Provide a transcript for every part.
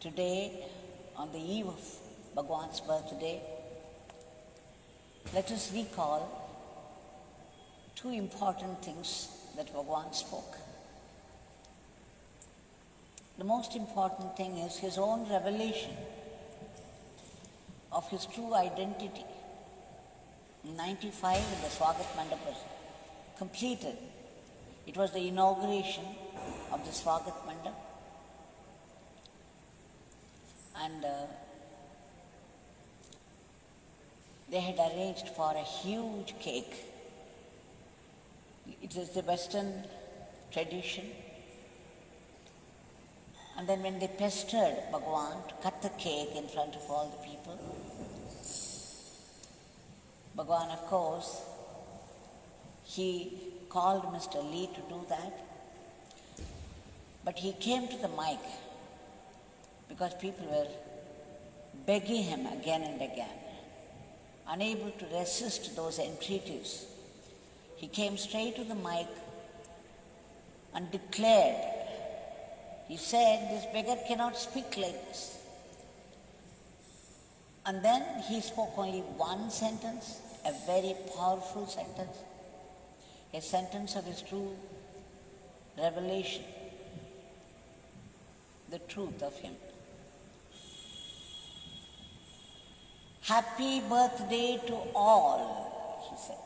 Today, on the eve of Bhagwan's birthday, let us recall two important things that Bhagwan spoke. The most important thing is his own revelation of his true identity. In 95, when the Swagat Mandap was completed, it was the inauguration of the Swagat Mandap. And they had arranged for a huge cake. It is the Western tradition. And then when they pestered Bhagwan to cut the cake in front of all the people, Bhagwan, of course, he called Mr. Lee to do that. But he came to the mic because people were begging him again and again, unable to resist those entreaties. He came straight to the mic and declared, he said, "This beggar cannot speak like this." And then he spoke only one sentence, a very powerful sentence, a sentence of his true revelation, the truth of him. "Happy birthday to all," he said.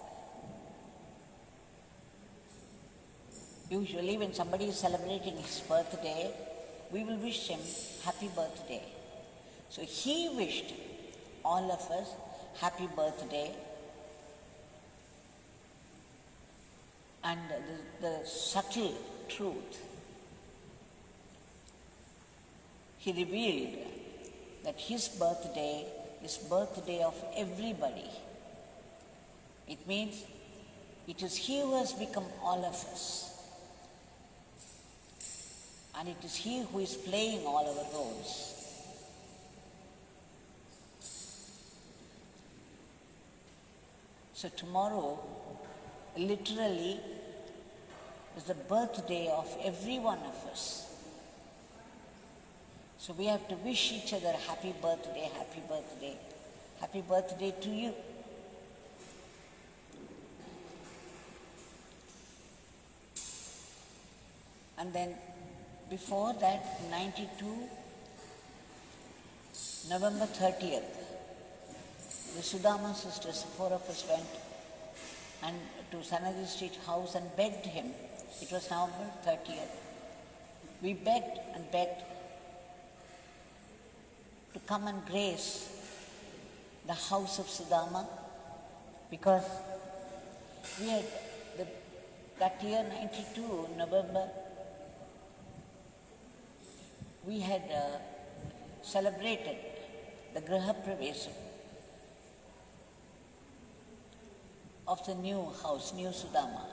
Usually when somebody is celebrating his birthday, we will wish him happy birthday. So he wished all of us happy birthday. And the subtle truth, he revealed that his birthday is birthday of everybody. It means it is he who has become all of us. And it is he who is playing all our roles. So tomorrow, literally, is the birthday of every one of us. So we have to wish each other happy birthday, happy birthday, happy birthday to you. And then before that, 92, November 30th, the Sudama sisters, four of us went and to Sanadi Street house and begged him. It was November 30th. We begged and begged to come and grace the house of Sudama, because we had, that year 92, November, we had celebrated the Griha Pravesam of the new house, new Sudama.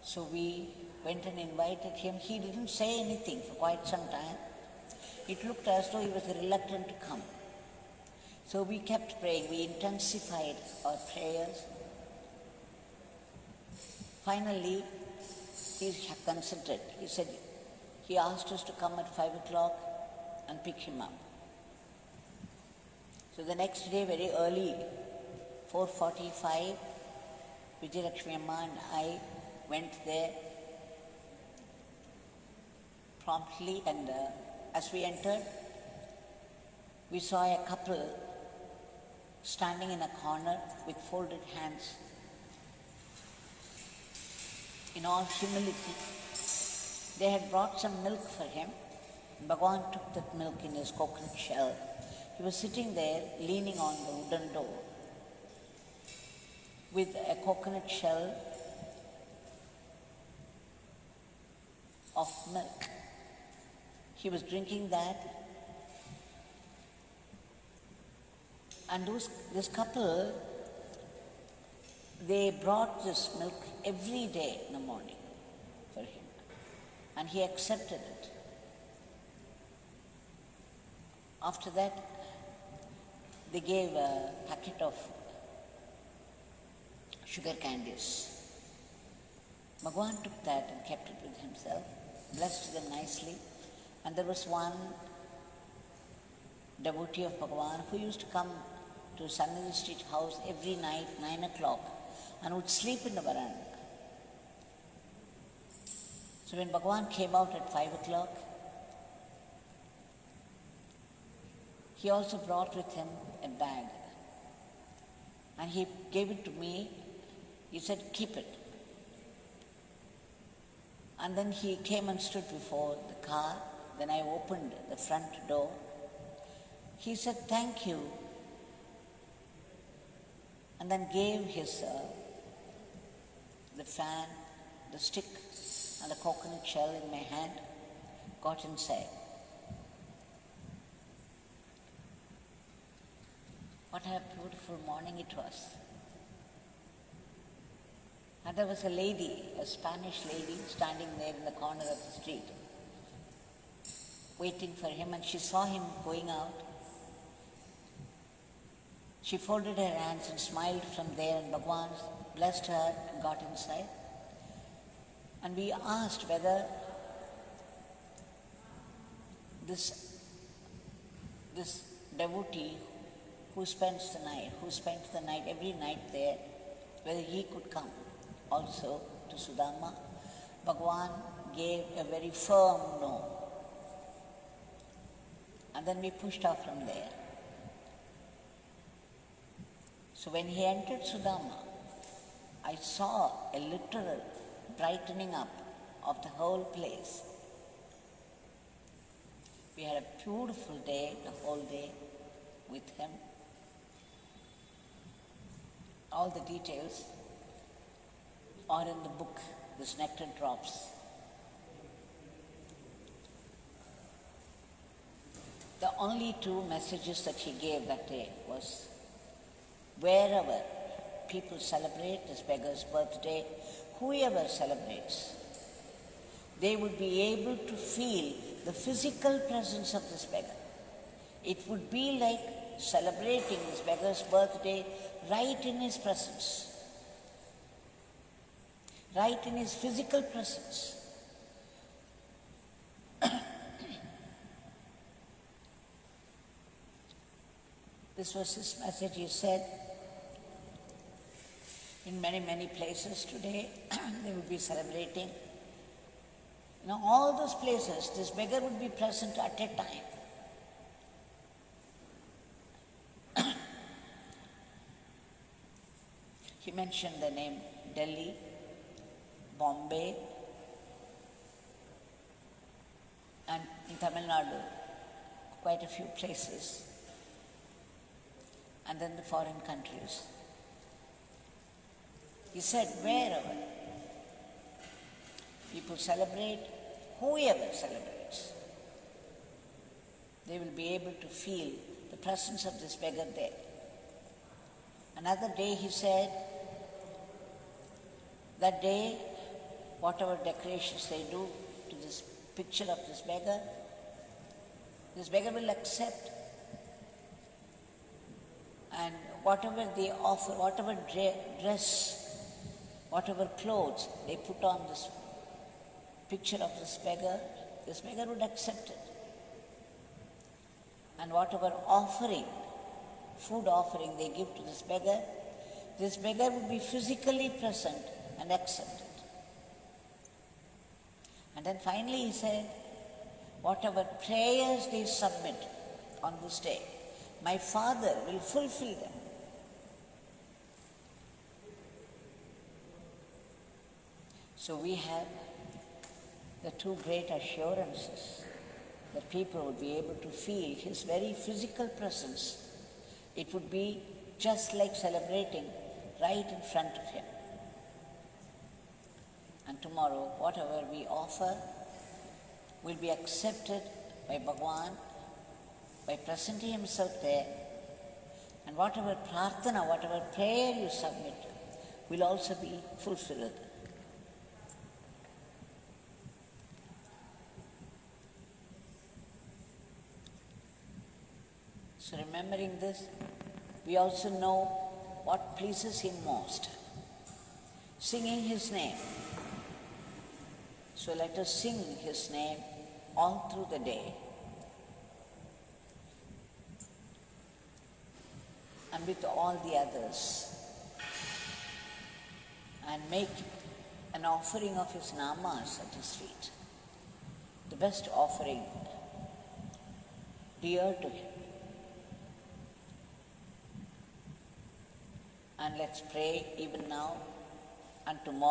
So we went and invited him. He didn't say anything for quite some time. It looked as though he was reluctant to come. So we kept praying. We intensified our prayers. Finally, he consented. He said, he asked us to come at 5 o'clock and pick him up. So the next day, very early, 4:45, Vijayalakshmi Amma and I went there promptly, and as we entered, we saw a couple standing in a corner with folded hands. In all humility, they had brought some milk for him. Bhagwan took that milk in his coconut shell. He was sitting there leaning on the wooden door with a coconut shell of milk. He was drinking that. And this couple, they brought this milk every day in the morning for him. And he accepted it. After that, they gave a packet of sugar candies. Bhagwan took that and kept it with himself, blessed them nicely. And there was one devotee of Bhagavan who used to come to Sannidhi Street house every night, 9 o'clock, and would sleep in the veranda. So when Bhagavan came out at 5 o'clock, he also brought with him a bag. And he gave it to me. He said, keep it. And then he came and stood before the car. Then I opened the front door. He said, thank you. And then gave his, the fan, the stick, and the coconut shell in my hand, got inside. What a beautiful morning it was. And there was a lady, a Spanish lady, standing there in the corner of the street, waiting for him, and she saw him going out. She folded her hands and smiled from there, and Bhagavan blessed her and got inside. And we asked whether this devotee who spends the night every night there, whether he could come also to Sudama. Bhagavan gave a very firm no. And then we pushed off from there. So when he entered Sudama, I saw a literal brightening up of the whole place. We had a beautiful day, the whole day, with him. All the details are in the book, This Nectar Drops. The only two messages that he gave that day was, wherever people celebrate this beggar's birthday, whoever celebrates, they would be able to feel the physical presence of this beggar. It would be like celebrating this beggar's birthday right in his presence, right in his physical presence. This was his message. He said, in many, many places today, they will be celebrating. All those places, this beggar would be present at a time. He mentioned the name Delhi, Bombay, and in Tamil Nadu, quite a few places, and then the foreign countries. He said, wherever people celebrate, whoever celebrates, they will be able to feel the presence of this beggar there. Another day he said, that day, whatever decorations they do to this picture of this beggar will accept. And whatever they offer, whatever dress, whatever clothes they put on this picture of this beggar would accept it. And whatever offering, food offering they give to this beggar would be physically present and accept it. And then finally he said, whatever prayers they submit on this day, my Father will fulfill them. So we have the two great assurances that people would be able to feel his very physical presence. It would be just like celebrating right in front of him. And tomorrow, whatever we offer will be accepted by Bhagavan by presenting himself there. And whatever prarthana, whatever prayer you submit will also be fulfilled. So remembering this, we also know what pleases him most. Singing his name. So let us sing his name all through the day. and with all the others, and make an offering of his namas at his feet. The best offering, dear to him. And let's pray even now and tomorrow.